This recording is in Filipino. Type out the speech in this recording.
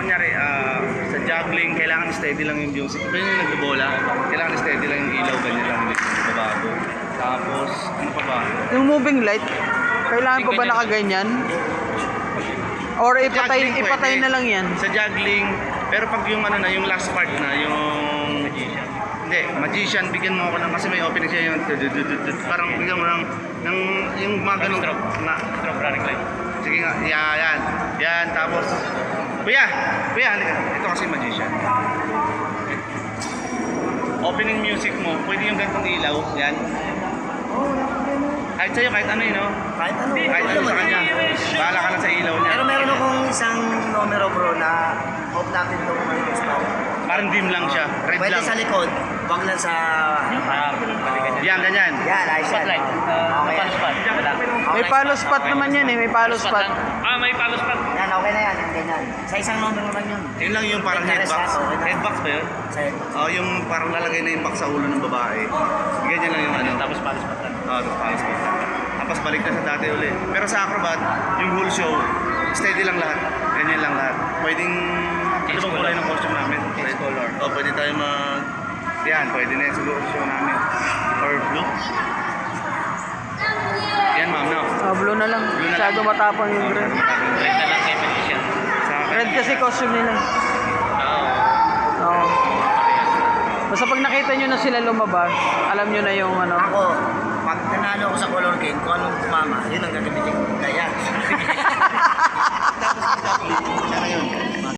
kunyari, sa juggling, kailangan steady lang yung music. Kung yung nagbobola, kailangan steady lang yung ilaw, ganyan lang, hindi babago. Tapos, ano pa ba? Yung moving light, kailangan pa ba nakaganyan? Or Juggling ipatay pwede. na lang yan? Sa juggling, pero pag yung ano na, yung last part na, yung... Hindi, magician, bigyan mo ako ng, kasi may opening siya yung... Parang bigyan mo ng yung mga ganun... Stroke running light. Sige nga, yan. Yan, tapos... Kuya, halika. Ito kasi magician. Opening music mo, pwede yung gantong ilaw, yan. Kahit sa'yo, kahit ano yun, no? Kahit ano. Kahit ano sa kanya. Bahala ka na sa ilaw niya. Pero meron akong isang numero bro na off natin itong stop. Parang dim lang siya, red Pwede lang. sa likod, wag lang sa... Yan, ganyan. Yan, ayos yan. Spotlight. Okay. Spot. May palo spot naman yan eh, may palo spot. May palo spot. Yan, okay na yan. Ganyan. Sa isang numero lang yun. Yun lang yung parang Interest headbox. ka, okay na. Headbox ba yun? Sa headbox. Oh, yung parang lalagay na yung box sa ulo ng babae. Ganyan lang yung ano. Tapos palo spot lang. Tapos palos ko. Tapos balik na sa dati uli. Pero sa Acrobat, yung whole show, steady lang lahat. Ganyan lang lahat. Pwedeng... Ano bang kulay ng costume namin? Change color. O, pwede tayo mag... Yan, pwede na yung siguro show namin. Or blue. Yan, ma'am, no? Blue na lang. Blue na Masyado lang. matapang yung red. Red na lang kay Magician. Sa akin. Red kasi costume nila. Oo. Oo. Basta pag nakita nyo na sila lumabas, alam nyo na yung ano. Ako, pag nanalo ako sa Color King, kung anong tumama, yun ang gagamitin ko. Kaya,